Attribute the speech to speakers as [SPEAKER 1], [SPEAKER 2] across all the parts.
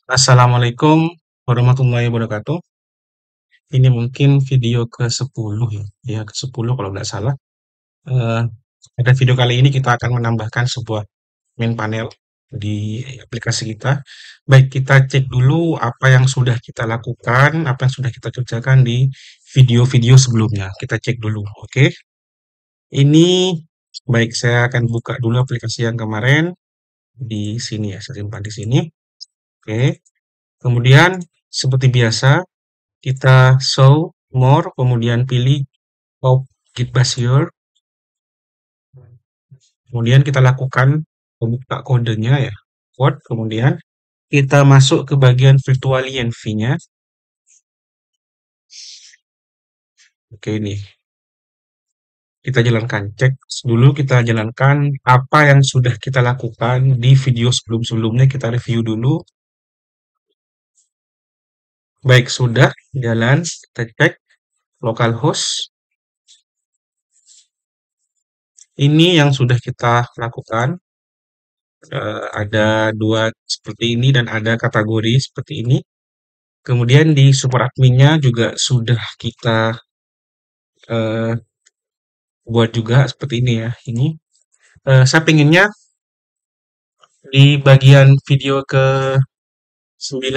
[SPEAKER 1] Assalamualaikum warahmatullahi wabarakatuh. Ini mungkin video ke-10 ya, ke-10 kalau nggak salah. Eh, Pada video kali ini kita akan menambahkan sebuah main panel di aplikasi kita. Baik, kita cek dulu apa yang sudah kita lakukan, apa yang sudah kita kerjakan di video-video sebelumnya. Kita cek dulu, oke? Ini, baik, saya akan buka dulu aplikasi yang kemarin di sini ya, saya simpan di sini. Oke, kemudian seperti biasa, kita show more, kemudian pilih Git Basir, kemudian kita lakukan membuka kodenya ya, code, kemudian kita masuk ke bagian virtual env-nya. Oke, ini kita jalankan, cek dulu, kita jalankan apa yang sudah kita lakukan di video sebelum-sebelumnya, kita review dulu. Baik, sudah jalan, kita cek localhost. Ini yang sudah kita lakukan. Ada dua seperti ini dan ada kategori seperti ini. Kemudian di super adminnya juga sudah kita eh, buat juga seperti ini ya. Ini saya pengennya di bagian video ke 10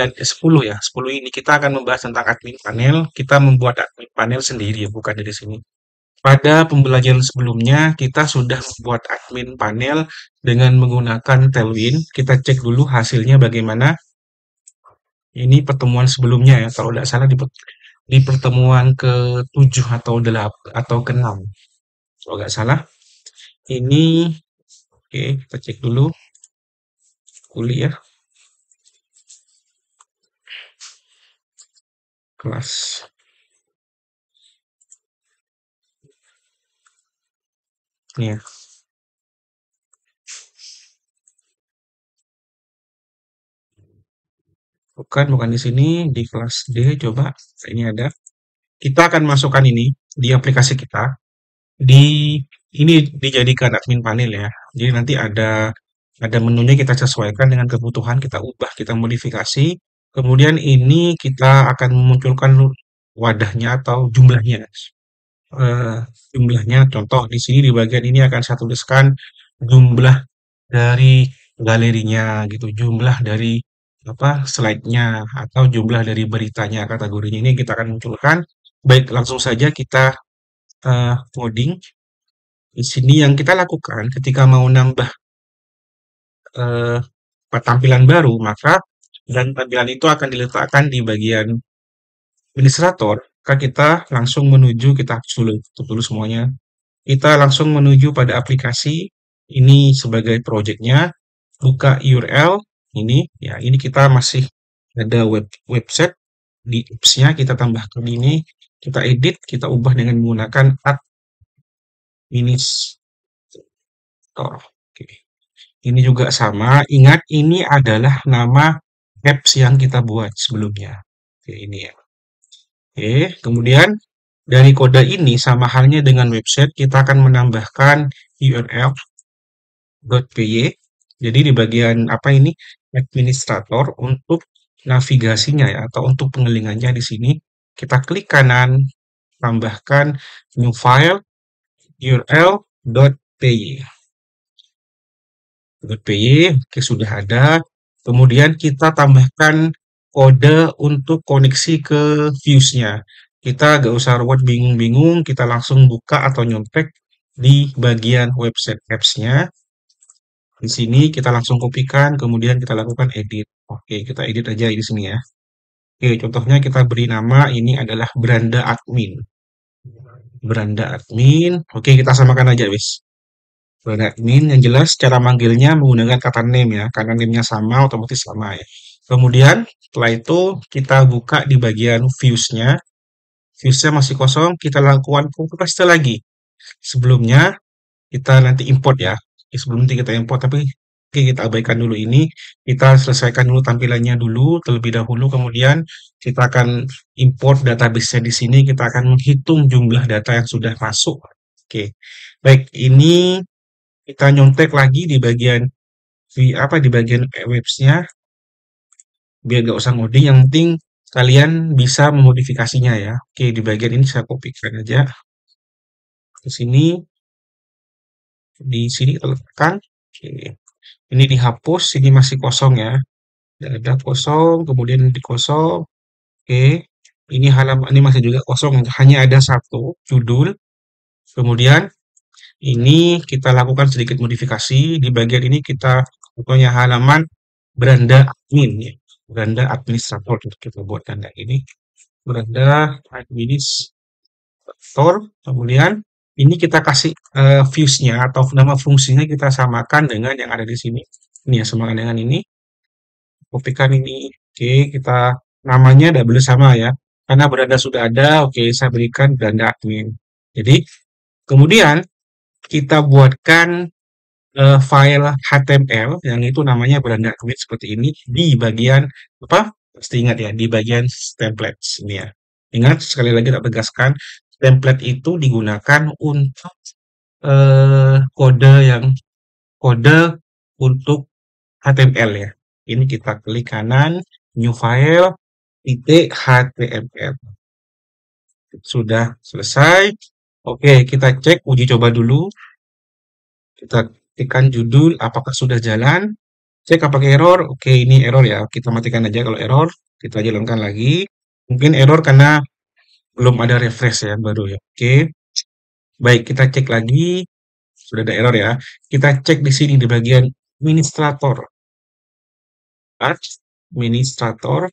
[SPEAKER 1] ya, 10 ini kita akan membahas tentang admin panel. Kita membuat admin panel sendiri ya, bukan dari sini. Pada pembelajaran sebelumnya kita sudah membuat admin panel dengan menggunakan Tailwind. Kita cek dulu hasilnya bagaimana. Ini pertemuan sebelumnya ya, kalau tidak salah di pertemuan ke-7 atau 8 atau ke-6. Kalau nggak salah. Ini, oke, kita cek dulu kuliah kelas. Ini ya, bukan di sini, di kelas D, coba. Ini ada. Kita akan masukkan ini di aplikasi kita. Di ini dijadikan admin panel ya. Jadi nanti ada menunya kita sesuaikan dengan kebutuhan, kita ubah, kita modifikasi. Kemudian ini kita akan memunculkan wadahnya atau jumlahnya. eh, Jumlahnya, contoh di sini di bagian ini akan saya tuliskan jumlah dari galerinya gitu, jumlah dari apa slide-nya atau jumlah dari beritanya, kategorinya ini kita akan munculkan. Baik, langsung saja kita coding. Di sini yang kita lakukan ketika mau nambah eh, tampilan baru, maka dan tampilan itu akan diletakkan di bagian administrator, maka kita langsung menuju, kita hapus dulu, tutup dulu semuanya. Kita langsung menuju pada aplikasi ini sebagai projectnya, buka URL ini, ya ini kita masih ada website di apps-nya, kita tambahkan ini, kita edit, kita ubah dengan menggunakan administrator. Oke. Ini juga sama, ingat ini adalah nama apps yang kita buat sebelumnya. Oke, ini ya. Oke, kemudian dari kode ini sama halnya dengan website, kita akan menambahkan url.py. Jadi di bagian apa ini administrator untuk navigasinya ya atau untuk pengelingannya di sini kita klik kanan, tambahkan new file url.py. Oke, sudah ada. Kemudian kita tambahkan kode untuk koneksi ke views-nya. Kita gak usah ruwet bingung-bingung, kita langsung buka atau nyontek di bagian website apps-nya. Di sini kita langsung kopikan, kemudian kita lakukan edit. Oke, kita edit aja di sini ya. Oke, contohnya kita beri nama ini adalah beranda admin. Beranda admin. Oke, kita samakan aja, wis. Beranda admin yang jelas cara manggilnya menggunakan kata name ya, karena name-nya sama otomatis sama ya. Kemudian setelah itu kita buka di bagian views-nya. Views-nya masih kosong, kita lakukan copy paste lagi. Sebelumnya kita nanti import ya. Sebelum nanti kita import, tapi oke, kita abaikan dulu ini. Kita selesaikan dulu tampilannya dulu terlebih dahulu. Kemudian kita akan import database-nya di sini. Kita akan menghitung jumlah data yang sudah masuk. Oke, baik. Ini kita nyontek lagi di bagian di bagian webs-nya. biar nggak usah ngoding, yang penting kalian bisa memodifikasinya ya. Oke, di bagian ini saya kopikan aja ke sini, di sini kita letakkan. Oke, ini dihapus, ini masih kosong ya. Ada kosong, kemudian ini kosong. Oke, ini halaman ini masih juga kosong, hanya ada satu judul. Kemudian ini kita lakukan sedikit modifikasi. Di bagian ini kita punya halaman beranda admin ya. Beranda administrator kita buat tanda ini. Beranda administrator. Kemudian ini kita kasih views-nya atau nama fungsinya kita samakan dengan yang ada di sini. Ini ya, samakan dengan ini. Kopikan ini. Oke, kita namanya double sama ya. Karena beranda sudah ada, oke, saya berikan beranda admin. Jadi, kemudian kita buatkan file HTML yang itu namanya beranda admin seperti ini di bagian apa? Pasti ingat ya, di bagian templates ini ya. Ingat sekali lagi tak tegaskan, template itu digunakan untuk kode kode untuk HTML ya. Ini kita klik kanan, new file, titik HTML. Sudah selesai. Oke, kita cek uji coba dulu. Kita tekan judul, apakah sudah jalan. Cek apakah error. Oke, ini error ya. Kita matikan aja kalau error. Kita jalankan lagi. Mungkin error karena belum ada refresh ya, baru ya. Oke. Baik, kita cek lagi. Sudah ada error ya. Kita cek di sini di bagian administrator. Administrator.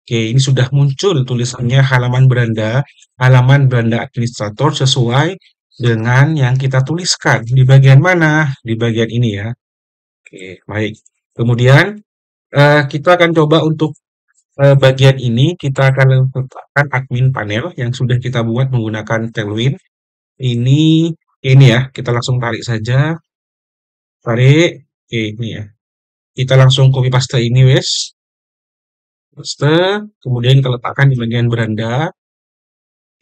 [SPEAKER 1] Oke, ini sudah muncul tulisannya halaman beranda administrator sesuai dengan yang kita tuliskan. Di bagian mana? Di bagian ini ya. Oke, baik. Kemudian kita akan coba untuk bagian ini, kita akan letakkan admin panel yang sudah kita buat menggunakan Tailwind. Ini ya, kita langsung tarik saja. Tarik. Oke, ini ya. Kita langsung copy paste ini, wes. Paste. Kemudian kita letakkan di bagian beranda.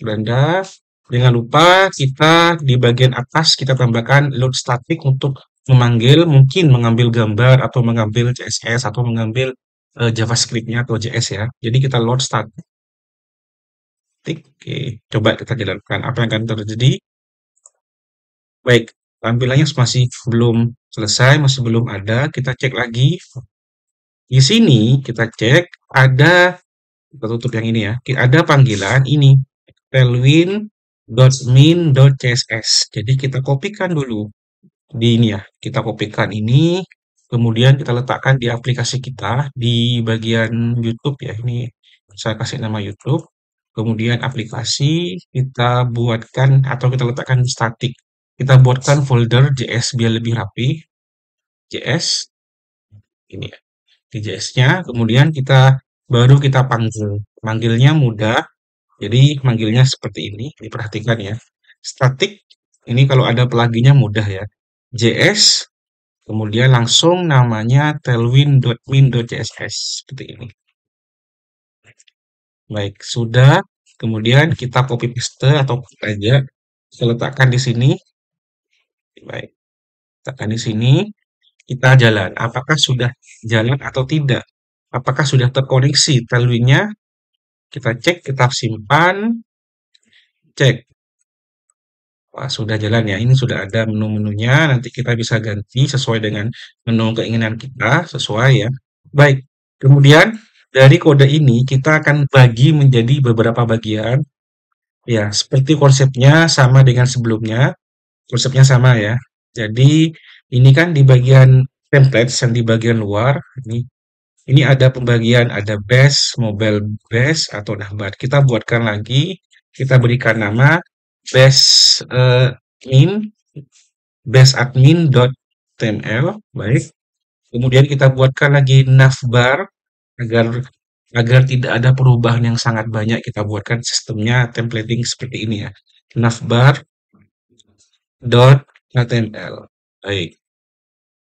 [SPEAKER 1] Jangan lupa kita di bagian atas kita tambahkan load static untuk mungkin mengambil gambar atau mengambil CSS atau mengambil JavaScript-nya atau JS ya. Jadi kita load static. Oke, coba kita jalankan apa yang akan terjadi. Baik, tampilannya masih belum selesai, masih belum ada. Kita cek lagi. Di sini kita cek ada, kita tutup yang ini ya. Ada panggilan ini tailwind.min.css. Jadi kita kopikan dulu di ini ya. Kita kopikan ini, kemudian kita letakkan di aplikasi kita di bagian YouTube ya. Ini saya kasih nama YouTube. Kemudian aplikasi kita buatkan atau kita letakkan static. Kita buatkan folder JS biar lebih rapi. JS ini ya. Di JS-nya, kemudian baru kita panggil. Manggilnya mudah. Jadi manggilnya seperti ini, diperhatikan ya. Static, ini kalau ada pluginnya mudah ya. JS, kemudian langsung namanya tailwind.min.css, seperti ini. Baik, sudah. Kemudian kita copy paste atau aja. Kita letakkan di sini. Baik, letakkan di sini. Kita jalan. Apakah sudah jalan atau tidak? Apakah sudah terkoneksi tailwind-nya? Kita cek, kita simpan. Cek. Wah, sudah jalan ya. Ini sudah ada menu-menunya. Nanti kita bisa ganti sesuai dengan menu keinginan kita, sesuai ya. Baik. Kemudian dari kode ini kita akan bagi menjadi beberapa bagian. Ya, seperti konsepnya sama dengan sebelumnya. Konsepnya sama ya. Jadi ini kan di bagian templates yang di bagian luar. Ini ada pembagian, ada base, mobile base atau navbar. Kita buatkan lagi. Kita berikan nama base admin.tml. Baik. Kemudian kita buatkan lagi navbar agar tidak ada perubahan yang sangat banyak. Kita buatkan sistemnya templating seperti ini ya. Navbar.html. Baik.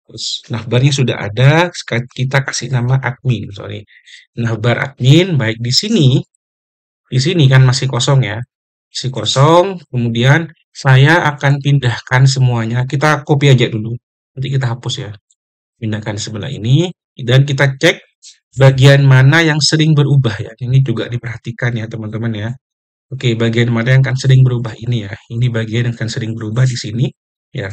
[SPEAKER 1] Terus navbarnya sudah ada, kita kasih nama admin, sorry. Navbar admin, baik di sini kan masih kosong ya. Masih kosong, kemudian saya akan pindahkan semuanya. Kita copy aja dulu. Nanti kita hapus ya. Pindahkan sebelah ini dan kita cek bagian mana yang sering berubah ya. Ini juga diperhatikan ya teman-teman ya. Oke, bagian mana yang akan sering berubah ini ya. Ini bagian yang akan sering berubah di sini ya.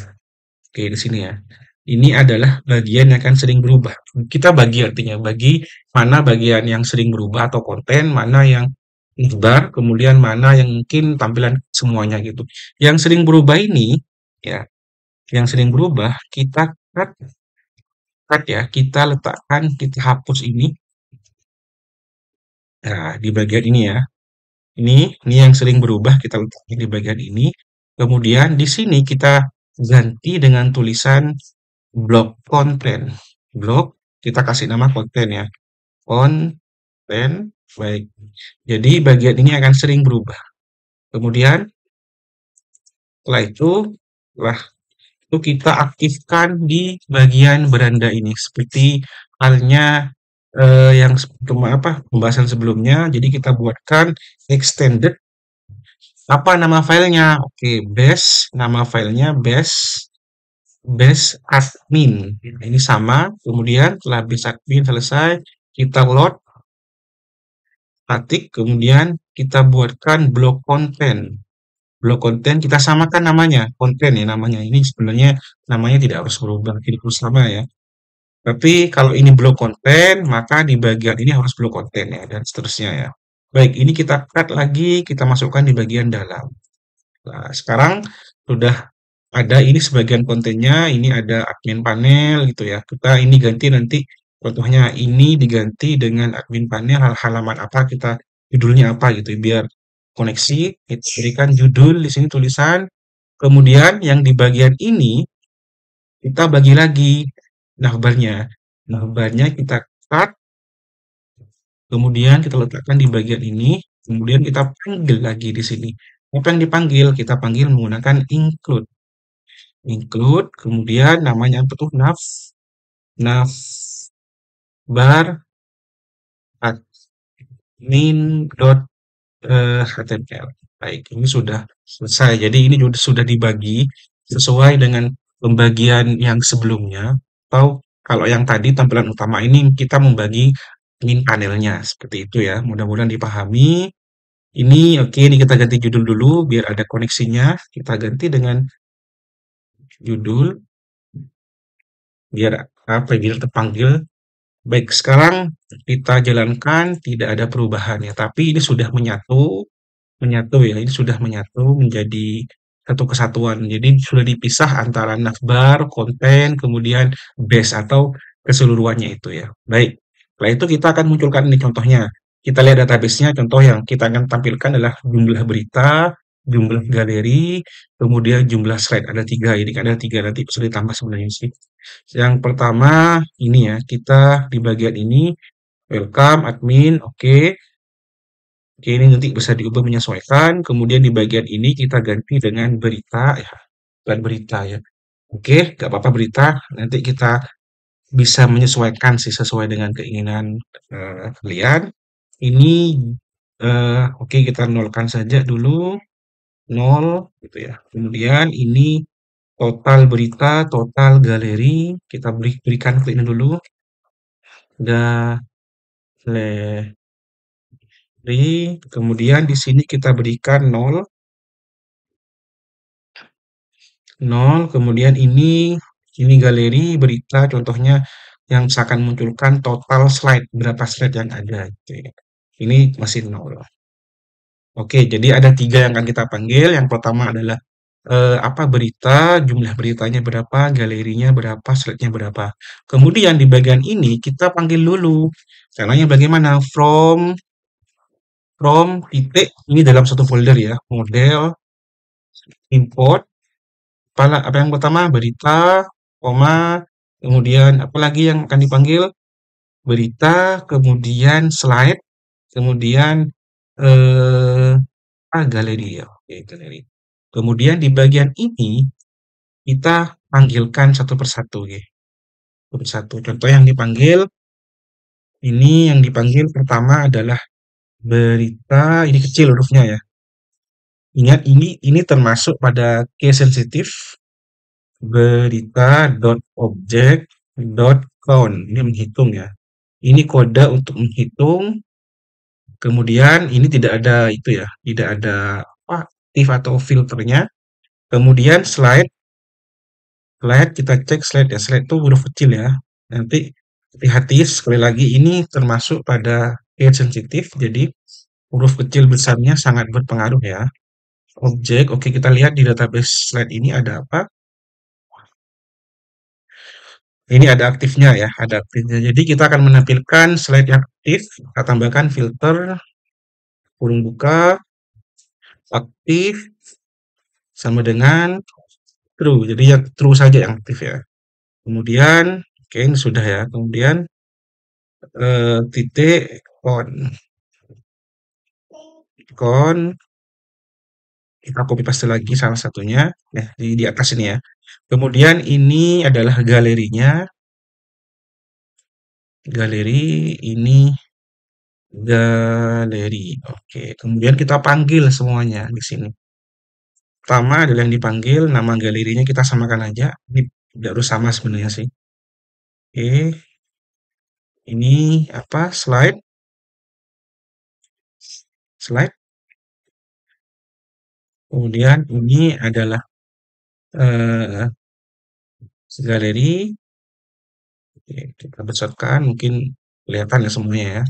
[SPEAKER 1] Oke, di sini ya. Ini adalah bagian yang akan sering berubah. Kita bagi artinya, bagi mana bagian yang sering berubah atau konten, mana yang nyebar, kemudian mana yang mungkin tampilan semuanya gitu. Yang sering berubah ini, ya, yang sering berubah, kita cut ya, kita letakkan, kita hapus ini. Nah, di bagian ini ya. Ini yang sering berubah, kita letakkan di bagian ini. Kemudian di sini kita ganti dengan tulisan blok konten. Blok, kita kasih nama konten ya. Konten, baik. Jadi bagian ini akan sering berubah. Kemudian setelah itu kita aktifkan di bagian beranda ini. Seperti halnya yang pembahasan sebelumnya. Jadi kita buatkan extended. Apa nama filenya? Oke, nama filenya base admin. Ini sama. Kemudian setelah base admin selesai, kita load statik, kemudian kita buatkan blok konten. Blok konten kita samakan namanya, konten ya namanya. Ini sebenarnya namanya tidak harus berubah, tidak harus sama ya. Tapi kalau ini blok konten, maka di bagian ini harus blok konten ya, dan seterusnya ya. Baik, ini kita cut lagi, kita masukkan di bagian dalam. Nah, sekarang sudah ada ini sebagian kontennya, ini ada admin panel gitu ya. Kita ini ganti nanti contohnya ini diganti dengan admin panel halaman apa kita judulnya apa gitu biar koneksi kita berikan judul di sini tulisan. Kemudian yang di bagian ini kita bagi lagi navbarnya. Navbarnya kita cut, kemudian kita letakkan di bagian ini, kemudian kita panggil lagi di sini. Apa yang dipanggil? Kita panggil menggunakan include. Include, kemudian namanya apa tuh? Navbar admin.html. Baik, ini sudah selesai. Jadi ini sudah dibagi sesuai dengan pembagian yang sebelumnya. Atau kalau yang tadi tampilan utama ini kita membagi admin panelnya seperti itu ya. Mudah-mudahan dipahami. Ini oke, ini kita ganti judul dulu biar ada koneksinya. Kita ganti dengan judul biar biar terpanggil. Baik, sekarang kita jalankan tidak ada perubahan ya, tapi ini sudah menyatu ya, ini sudah menyatu menjadi satu kesatuan. Jadi sudah dipisah antara navbar, konten, kemudian base atau keseluruhannya itu ya. Baik, setelah itu kita akan munculkan ini contohnya. Kita lihat database-nya, contoh yang kita akan tampilkan adalah jumlah berita, jumlah galeri, kemudian jumlah slide. Ada tiga, ini kan ada tiga, nanti bisa ditambah sebenarnya sih. Yang pertama ini ya, kita di bagian ini welcome admin, oke. Oke, ini nanti bisa diubah menyesuaikan. Kemudian di bagian ini kita ganti dengan berita ya, bukan berita ya. Oke, nggak apa-apa berita. Nanti kita bisa menyesuaikan sih sesuai dengan keinginan kalian. Ini oke kita nolkan saja dulu, nol gitu ya. Kemudian ini total berita, total galeri, kita berikan ke ini dulu. Galeri, kemudian di sini kita berikan 0, kemudian ini galeri berita contohnya yang akan munculkan total slide, berapa slide yang ada gitu ya. Ini masih 0. Oke, jadi ada tiga yang akan kita panggil. Yang pertama adalah berita, jumlah beritanya berapa, galerinya berapa, slide-nya berapa. Kemudian di bagian ini kita panggil dulu. Caranya bagaimana? From titik ini dalam satu folder ya, model import. Apa yang pertama? Berita, koma, kemudian apa lagi yang akan dipanggil? Berita, kemudian slide, kemudian eh, galeri ya. Oke, galeri. Kemudian di bagian ini kita panggilkan satu persatu ya. Satu persatu. Contoh yang dipanggil ini yang dipanggil pertama adalah berita, ini kecil hurufnya ya. Ingat ini termasuk pada case sensitif berita.object.count. Ini menghitung ya. Ini kode untuk menghitung, kemudian ini tidak ada itu ya, tidak ada apa, aktif atau filternya. Kemudian slide, kita cek slide ya, slide itu huruf kecil ya. Nanti hati-hati sekali lagi ini termasuk pada case sensitif, jadi huruf kecil besarnya sangat berpengaruh ya. Objek, oke kita lihat di database slide ini ada apa? Ini ada aktifnya ya, ada aktifnya. Jadi kita akan menampilkan slide yang aktif, kita tambahkan filter, kurung buka, aktif, sama dengan true. Jadi yang true saja yang aktif ya. Kemudian, oke ini sudah ya. Kemudian titik on, on kita copy paste lagi salah satunya ya di atas ini ya. Kemudian ini adalah galerinya, galeri ini galeri. Oke, kemudian kita panggil semuanya di sini. Pertama adalah yang dipanggil, nama galerinya kita samakan aja. Ini tidak harus sama sebenarnya sih. Oke, ini apa? Slide, slide. Kemudian ini adalah eh, galeri. Oke, kita besarkan, mungkin kelihatan ya semuanya ya.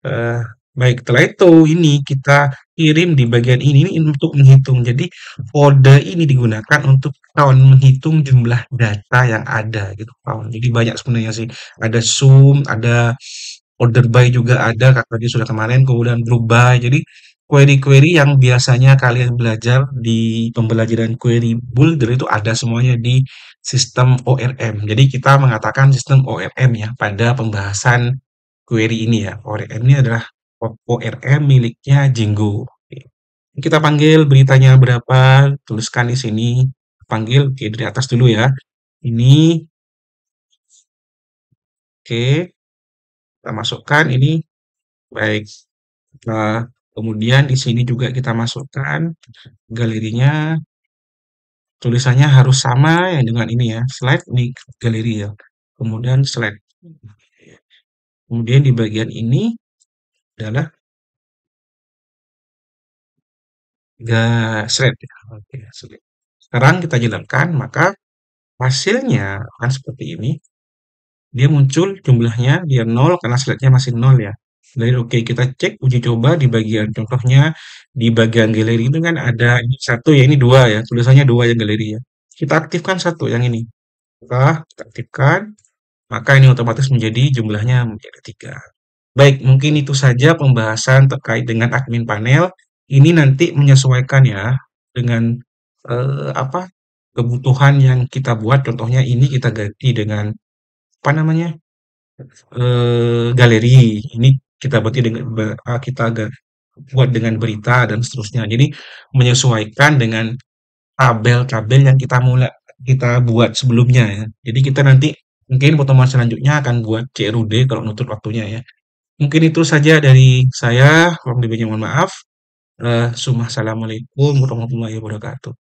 [SPEAKER 1] Eh, baik, setelah itu ini kita kirim di bagian ini untuk menghitung. Jadi kode ini digunakan untuk kawan menghitung jumlah data yang ada gitu kawan. Jadi banyak sebenarnya sih. Ada sum, ada order by juga ada, kakak tadi sudah kemarin, kemudian group by. Jadi query-query yang biasanya kalian belajar di pembelajaran query builder itu ada semuanya di sistem ORM. Jadi kita mengatakan sistem ORM ya pada pembahasan query ini ya. ORM ini adalah ORM miliknya Django. Oke. Kita panggil beritanya berapa, tuliskan di sini. Panggil, oke dari atas dulu ya. Ini, oke, kita masukkan ini, baik. Nah, kemudian di sini juga kita masukkan galerinya, tulisannya harus sama ya dengan ini ya. Slide ini galeri ya. Kemudian slide. Kemudian di bagian ini adalah slide ya. Oke, slide. Sekarang kita jalankan, maka hasilnya akan seperti ini. Dia muncul jumlahnya, dia 0 karena slide-nya masih 0 ya. Jadi oke, kita cek uji coba di bagian contohnya, di bagian galeri itu kan ada ini satu ya, ini dua ya, tulisannya dua yang galeri ya. Kita aktifkan satu yang ini. Kita aktifkan, maka ini otomatis menjadi jumlahnya menjadi 3. Baik, mungkin itu saja pembahasan terkait dengan admin panel. Ini nanti menyesuaikan ya dengan apa kebutuhan yang kita buat. Contohnya ini kita ganti dengan apa namanya galeri. Ini kita berarti dengan kita buat dengan berita dan seterusnya. Jadi menyesuaikan dengan tabel-tabel yang kita buat sebelumnya ya. Jadi kita nanti mungkin pertemuan selanjutnya akan buat CRUD kalau nutur waktunya ya. Mungkin itu saja dari saya. Kurang lebihnya mohon maaf. Assalamualaikum warahmatullahi wabarakatuh.